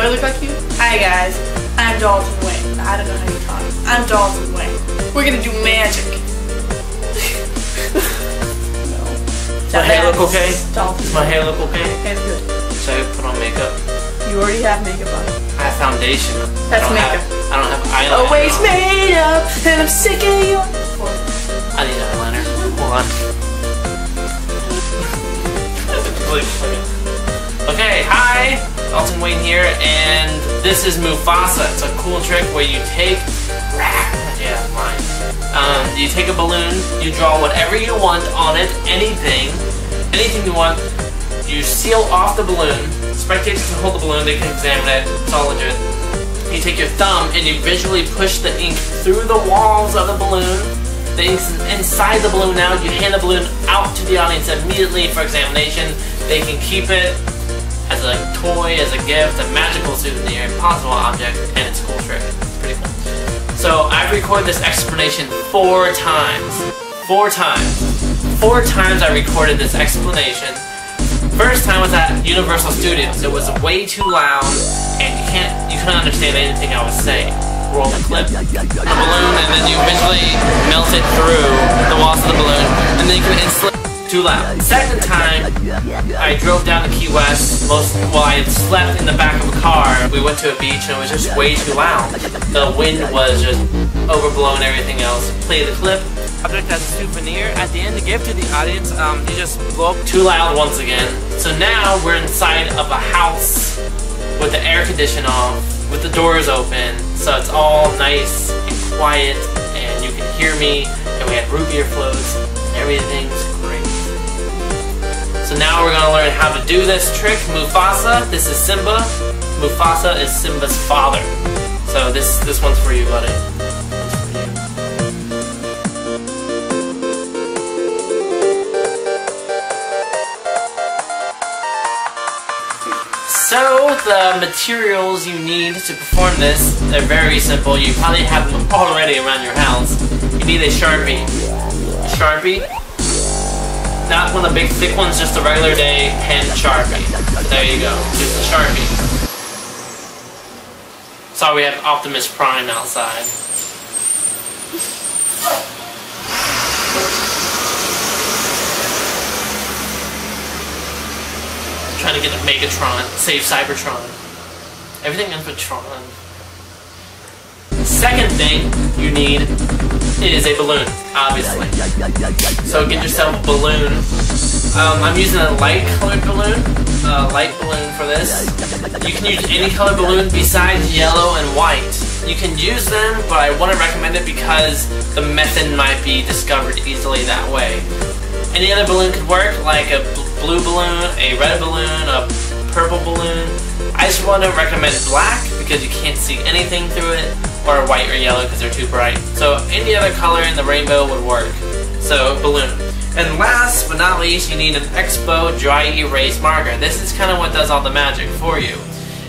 I look like you? Hi guys, I'm Dalton Wayne. I don't know how you talk. I'm Dalton Wayne. We're gonna do magic. No. Does my hair look okay? Dalton. Does my hair look okay? Hair's good. Should I put on makeup? You already have makeup on. I have foundation. That's makeup. I don't have eyeliner. Always made up, and I'm sick of you. I need eyeliner. Hold on. Okay, hi! Dalton Wayne here, and this is Mufasa. It's a cool trick where you take... Yeah, mine. You take a balloon, you draw whatever you want on it, anything you want. You seal off the balloon. Spectators can hold the balloon, they can examine it, it's all legit. You take your thumb and you visually push the ink through the walls of the balloon. The ink's inside the balloon now. You hand the balloon out to the audience immediately for examination. They can keep it as a toy, as a gift, a magical souvenir, impossible object, and it's a cool trick. It's pretty cool. So I've recorded this explanation 4 times. 4 times. 4 times I recorded this explanation. First time was at Universal Studios. It was way too loud, and you couldn't understand anything I was saying. Roll the clip, the balloon, and then you visually melt it through the walls of the balloon, and then you can instantly. Too loud. Second time, I drove down to Key West. I had slept in the back of a car. We went to a beach and it was just way too loud. The wind was just overblowing everything else. Play the clip. Object as a souvenir. At the end to give to the audience, you just blow up too loud once again. So now we're inside of a house with the air conditioner off, with the doors open. So it's all nice and quiet and you can hear me. And we had root beer floats and everything's great. So now we're going to learn how to do this trick. Mufasa, this is Simba. Mufasa is Simba's father. So this one's for you, buddy. So the materials you need to perform this, they're very simple. You probably have them already around your house. You need a Sharpie. A Sharpie. Not one of the big thick ones, just a regular day pen Sharpie. There you go, just a Sharpie. Sorry, we have Optimus Prime outside. Trying to get a Megatron, save Cybertron. Everything ends with Tron. Second thing you need is a balloon, obviously. So get yourself a balloon. I'm using a light colored balloon, light balloon for this. You can use any color balloon besides yellow and white. You can use them, but I wouldn't recommend it because the method might be discovered easily that way. Any other balloon could work, like a blue balloon, a red balloon, a purple balloon. I just want to recommend black because you can't see anything through it, or white or yellow because they're too bright. So any other color in the rainbow would work. So balloon. And last but not least, you need an Expo dry erase marker. This is kind of what does all the magic for you.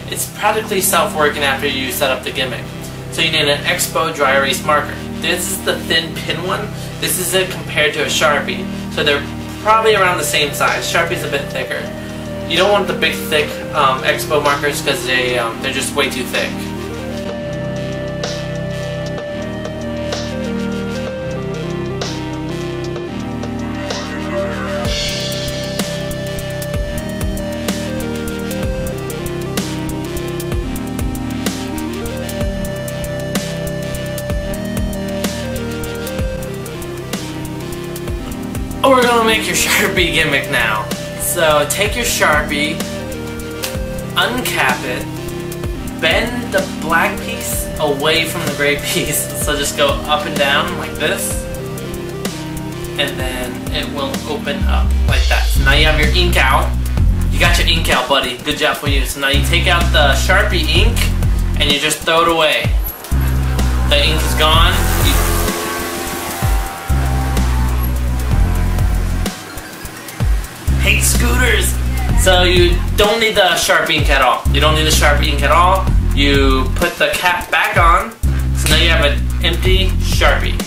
It's practically self-working after you set up the gimmick. So you need an Expo dry erase marker. This is the thin pin one. This is it compared to a Sharpie. So they're probably around the same size. Sharpie's a bit thicker. You don't want the big thick Expo markers because they're just way too thick. We're gonna make your Sharpie gimmick now. So take your Sharpie, uncap it, bend the black piece away from the gray piece. So just go up and down like this, and then it will open up like that. So now you have your ink out. You got your ink out, buddy. Good job for you. So now you take out the Sharpie ink and you just throw it away. The ink is gone. Hate scooters! So you don't need the Sharpie ink at all. You don't need the Sharpie ink at all. You put the cap back on, so now you have an empty Sharpie.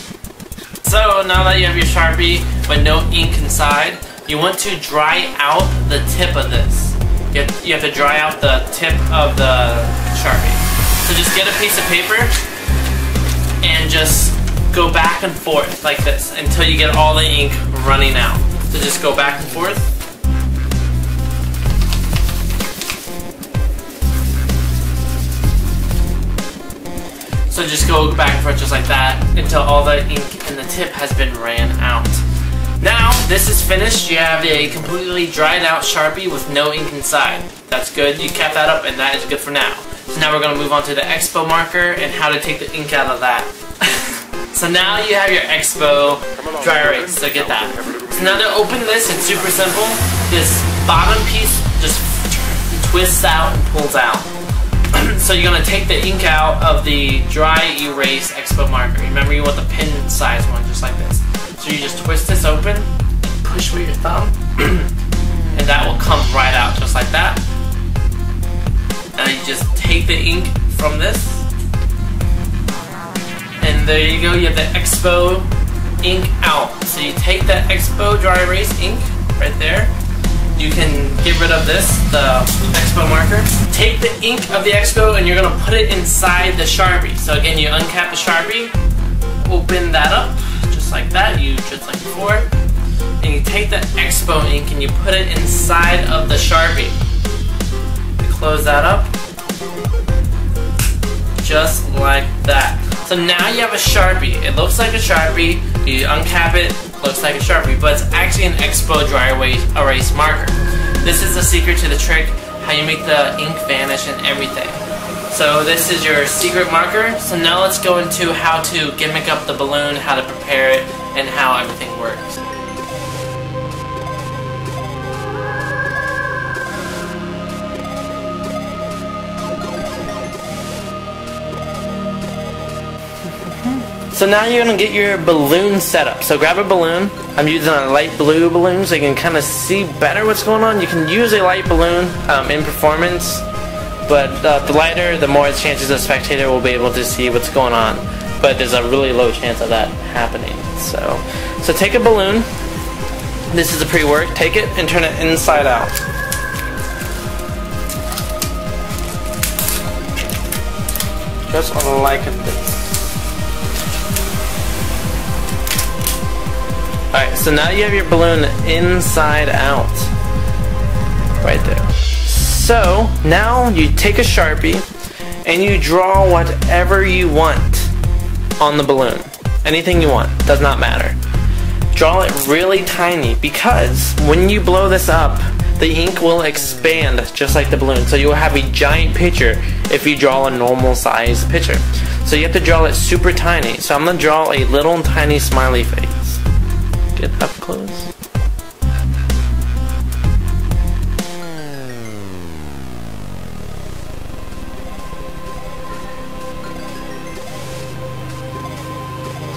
So now that you have your Sharpie but no ink inside, you want to dry out the tip of this. You have to dry out the tip of the Sharpie. So just get a piece of paper and just go back and forth like this until you get all the ink running out. So just go back and forth. So just go back and forth just like that until all the ink in the tip has been ran out. Now, this is finished. You have a completely dried out Sharpie with no ink inside. That's good. You kept that up and that is good for now. So now we're going to move on to the Expo marker and how to take the ink out of that. So now you have your Expo dry erase, so get that. So now to open this, it's super simple. This bottom piece just twists out and pulls out. So you're going to take the ink out of the dry erase Expo marker. Remember, you want the pin size one, just like this. So you just twist this open, push with your thumb, and that will come right out just like that. And you just take the ink from this, and there you go, you have the Expo ink out. So you take that Expo dry erase ink right there. You can get rid of this, the Expo marker. Take the ink of the Expo and you're going to put it inside the Sharpie. So again, you uncap the Sharpie, open that up, like that, just like before, and you take the Expo ink and you put it inside of the Sharpie. You close that up, just like that. So now you have a Sharpie. It looks like a Sharpie. You uncap it, looks like a Sharpie, but it's actually an Expo dry erase marker. This is the secret to the trick, how you make the ink vanish and everything. So this is your secret marker. So now let's go into how to gimmick up the balloon, how to prepare it, and how everything works. So now you're going to get your balloon set up. So grab a balloon. I'm using a light blue balloon so you can kind of see better what's going on. You can use a light balloon in performance. But the lighter, the more chances a spectator will be able to see what's going on. But there's a really low chance of that happening. So take a balloon. This is a pre-work. Take it and turn it inside out. Just like this. Alright, so now you have your balloon inside out. Right there. So, now you take a Sharpie and you draw whatever you want on the balloon. Anything you want, does not matter. Draw it really tiny because when you blow this up, the ink will expand just like the balloon. So you'll have a giant picture if you draw a normal size picture. So you have to draw it super tiny. So I'm going to draw a little tiny smiley face. Get up close.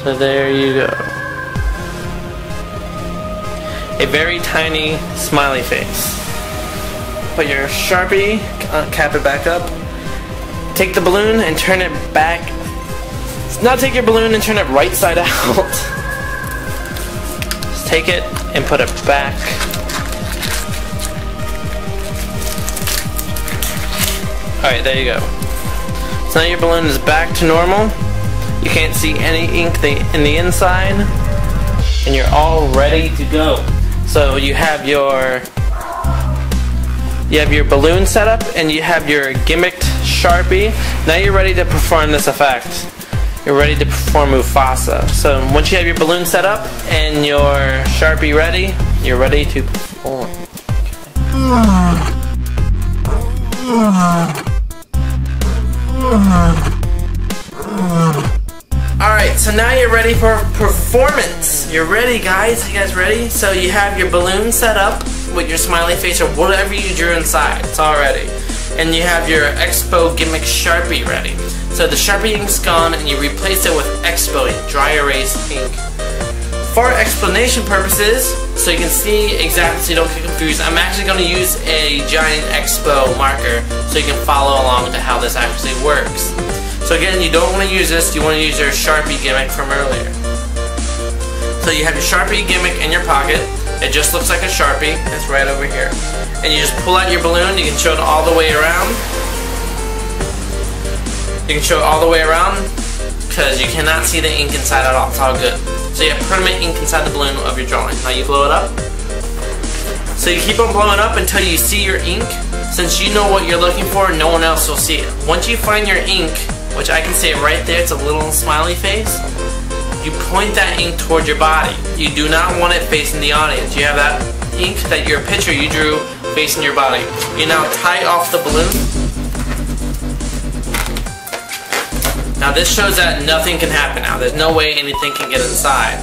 So there you go. A very tiny smiley face. Put your Sharpie, cap it back up. Take the balloon and turn it back. Now take your balloon and turn it right side out. Just take it and put it back. Alright, there you go. So now your balloon is back to normal. You can't see any ink in the inside, and you're all ready to go. So you have your balloon set up, and you have your gimmicked Sharpie. Now you're ready to perform this effect. You're ready to perform Mufasa. So once you have your balloon set up and your Sharpie ready, you're ready to perform. Alright, so now you're ready for performance. You're ready, guys. You guys ready? So you have your balloon set up with your smiley face or whatever you drew inside. It's all ready. And you have your Expo gimmick Sharpie ready. So the Sharpie ink's gone and you replace it with Expo ink, dry erase ink. For explanation purposes, so you can see exactly so you don't get confused, I'm actually going to use a giant Expo marker so you can follow along to how this actually works. So again, you don't want to use this, you want to use your Sharpie gimmick from earlier. So you have your Sharpie gimmick in your pocket. It just looks like a Sharpie. It's right over here. And you just pull out your balloon. You can show it all the way around. You can show it all the way around because you cannot see the ink inside at all. It's all good. So you have permanent ink inside the balloon of your drawing. Now you blow it up. So you keep on blowing up until you see your ink. Since you know what you're looking for, no one else will see it. Once you find your ink, which I can see it right there, it's a little smiley face, you point that ink toward your body. You do not want it facing the audience. You have that ink, that your picture you drew, facing your body. You now tie off the balloon. Now this shows that nothing can happen now. There's no way anything can get inside.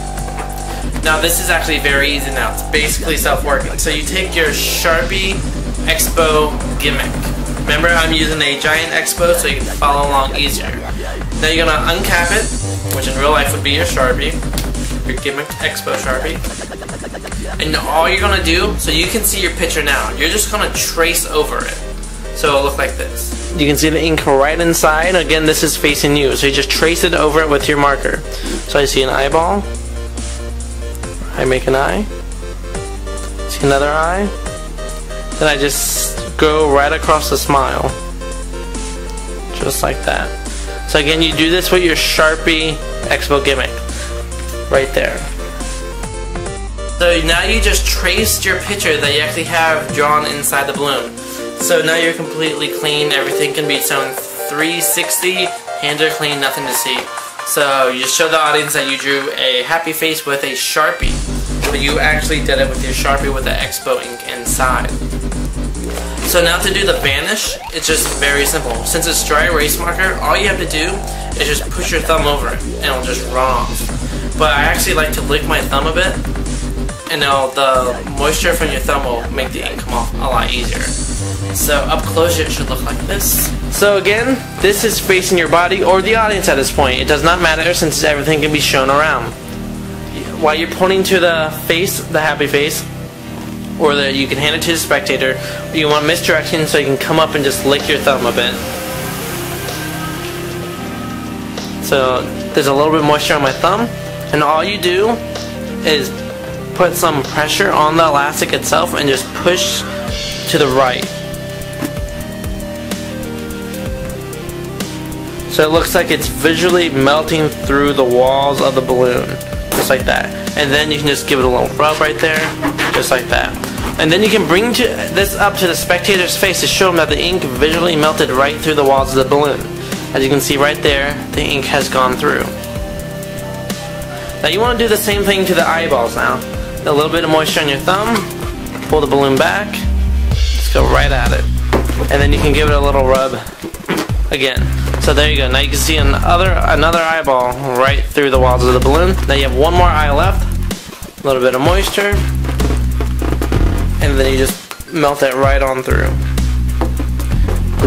Now this is actually very easy now. It's basically self-working. So you take your Sharpie Expo gimmick. Remember, I'm using a giant Expo so you can follow along easier. Now you're gonna uncap it, which in real life would be your Sharpie, your gimmick Expo Sharpie. And all you're gonna do, so you can see your picture now, you're just gonna trace over it. So it'll look like this. You can see the ink right inside. Again, this is facing you. So you just trace it over it with your marker. So I see an eyeball. I make an eye. See another eye. Then I just go right across the smile. Just like that. So again, you do this with your Sharpie Expo gimmick. Right there. So now you just traced your picture that you actually have drawn inside the balloon. So now you're completely clean. Everything can be shown 360. Hands are clean, nothing to see. So you just show the audience that you drew a happy face with a Sharpie. But you actually did it with your Sharpie with the Expo ink inside. So now to do the vanish, it's just very simple. Since it's dry erase marker, all you have to do is just push your thumb over it and it'll just run off. But I actually like to lick my thumb a bit, and now the moisture from your thumb will make the ink come off a lot easier. So up close it should look like this. So again, this is facing your body or the audience at this point. It does not matter since everything can be shown around. While you're pointing to the face, the happy face, or you can hand it to the spectator, you want misdirection so you can come up and just lick your thumb a bit. So there's a little bit of moisture on my thumb, and all you do is put some pressure on the elastic itself and just push to the right. So it looks like it's visually melting through the walls of the balloon. Just like that. And then you can just give it a little rub right there. Just like that. And then you can bring this up to the spectator's face to show them that the ink visually melted right through the walls of the balloon. As you can see right there, the ink has gone through. Now you want to do the same thing to the eyeballs now. A little bit of moisture on your thumb. Pull the balloon back. Just go right at it. And then you can give it a little rub again. So there you go. Now you can see another eyeball right through the walls of the balloon. Now you have one more eye left. A little bit of moisture. And then you just melt it right on through.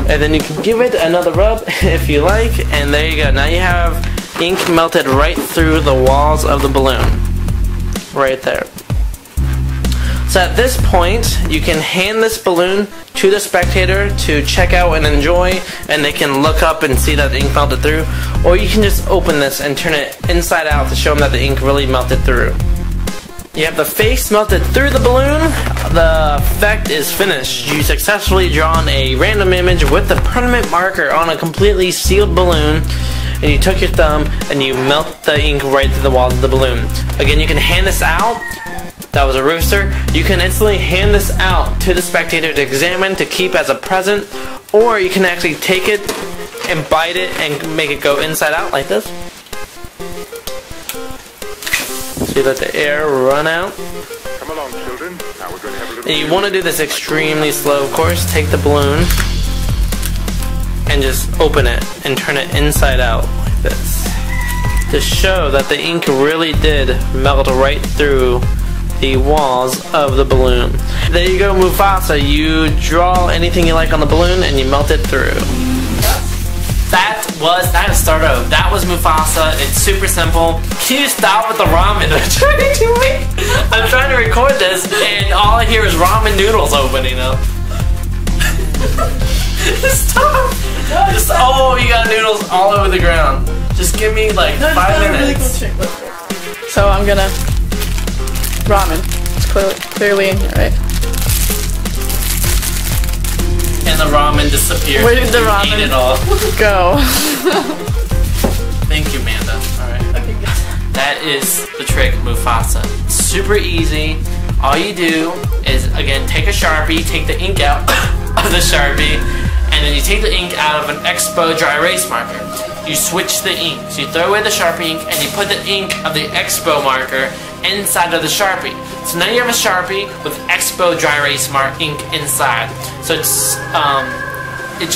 And then you can give it another rub if you like. And there you go. Now you have ink melted right through the walls of the balloon. Right there. So at this point, you can hand this balloon to the spectator to check out and enjoy, and they can look up and see that the ink melted through. Or you can just open this and turn it inside out to show them that the ink really melted through. You have the face melted through the balloon. The effect is finished. You successfully drawn a random image with the permanent marker on a completely sealed balloon, and you took your thumb and you melt the ink right through the walls of the balloon. Again, you can hand this out. That was a rooster. You can instantly hand this out to the spectator to examine, to keep as a present, or you can actually take it and bite it and make it go inside out like this. So you let the air run out. Come along, children. Now we're going to have a little. And you want to do this extremely slow, of course. Take the balloon and just open it and turn it inside out like this to show that the ink really did melt right through the walls of the balloon. There you go, Mufasa. You draw anything you like on the balloon and you melt it through. That was Mufasa. It's super simple. Can you stop with the ramen? I'm trying to record this and all I hear is ramen noodles opening up. Stop! Oh, you got noodles all over the ground. Just give me like 5 minutes. Really cool trick. So I'm gonna ramen. It's clearly in here, right? And the ramen disappeared. Where did the ramen ate it all. go? Thank you, Amanda. Alright. That is the trick, Mufasa. It's super easy. All you do is, again, take a Sharpie, take the ink out of the Sharpie, and then you take the ink out of an Expo dry erase marker. You switch the ink. So you throw away the Sharpie ink and you put the ink of the Expo marker inside of the Sharpie. So now you have a Sharpie with Expo dry erase ink inside. So it's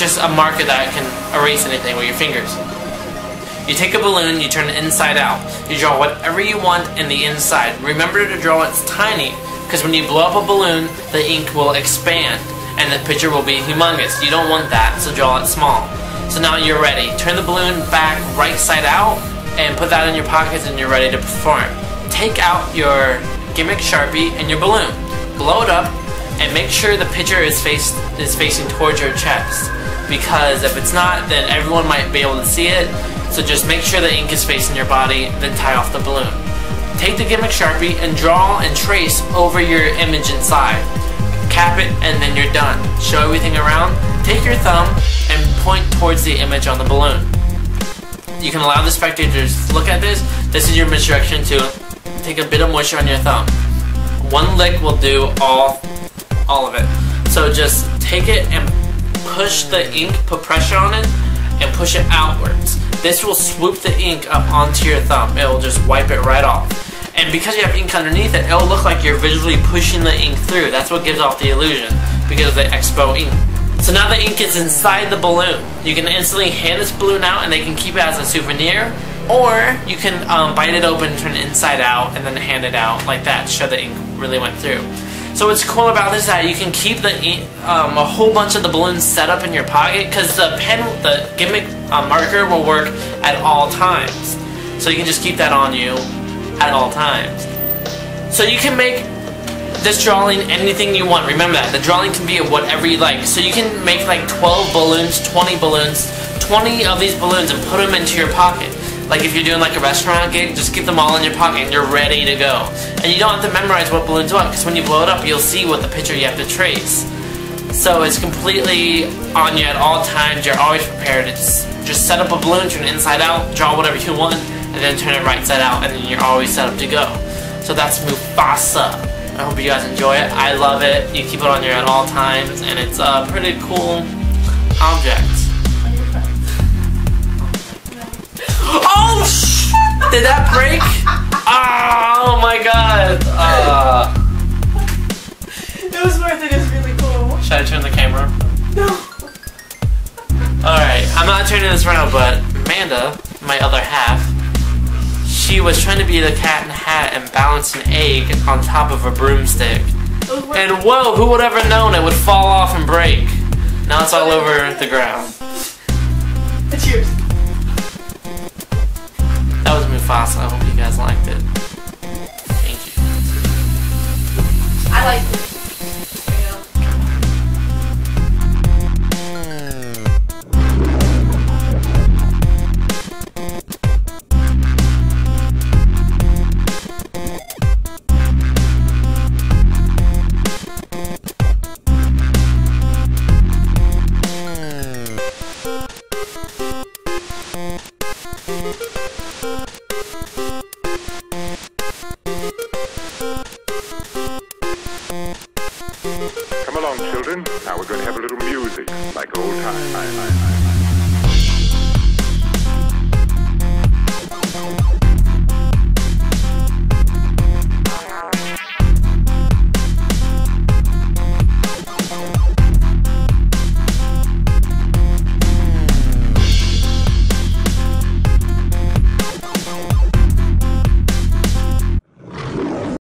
just a marker that can erase anything with your fingers. You take a balloon, you turn it inside out. You draw whatever you want in the inside. Remember to draw it tiny, because when you blow up a balloon, the ink will expand and the picture will be humongous. You don't want that, so draw it small. So now you're ready. Turn the balloon back right side out and put that in your pockets and you're ready to perform. Take out your gimmick Sharpie and your balloon. Blow it up and make sure the picture is facing towards your chest, because if it's not, then everyone might be able to see it. So just make sure the ink is facing your body, then tie off the balloon. Take the gimmick Sharpie and draw and trace over your image inside. Cap it and then you're done. Show everything around. Take your thumb and point towards the image on the balloon. You can allow the spectators to look at this. This is your instruction to take a bit of moisture on your thumb. One lick will do all of it. So just take it and push the ink, put pressure on it, and push it outwards. This will swoop the ink up onto your thumb. It will just wipe it right off. And because you have ink underneath it, it'll look like you're visually pushing the ink through. That's what gives off the illusion, because of the Expo ink. So now the ink is inside the balloon. You can instantly hand this balloon out and they can keep it as a souvenir, or you can bite it open, turn it inside out, and then hand it out like that to show the ink really went through. So what's cool about this is that you can keep the a whole bunch of the balloons set up in your pocket, because the gimmick marker will work at all times. So you can just keep that on you at all times. So you can make this drawing anything you want. Remember that. The drawing can be of whatever you like. So you can make like 12 balloons, 20 balloons, 20 of these balloons and put them into your pocket. Like if you're doing like a restaurant gig, just keep them all in your pocket and you're ready to go. And you don't have to memorize what balloons what, because when you blow it up, you'll see what the picture you have to trace. So it's completely on you at all times. You're always prepared. It's just set up a balloon, turn it inside out, draw whatever you want, and then turn it right side out, and then you're always set up to go. So that's Mufasa. I hope you guys enjoy it. I love it. You keep it on you at all times, and it's a pretty cool object. Oh, did that break? Oh my god. It was worth it. It's really cool. Should I turn the camera? No. Alright, I'm not turning this around, but Amanda, my other half, she was trying to be the cat in the hat and balance an egg on top of a broomstick. And whoa, who would ever known it would fall off and break? Now it's all over the ground. It's yours. That was Mufasa. I hope you guys liked it. Thank you. I liked it. Come along, children. Now we're going to have a little music, like old times.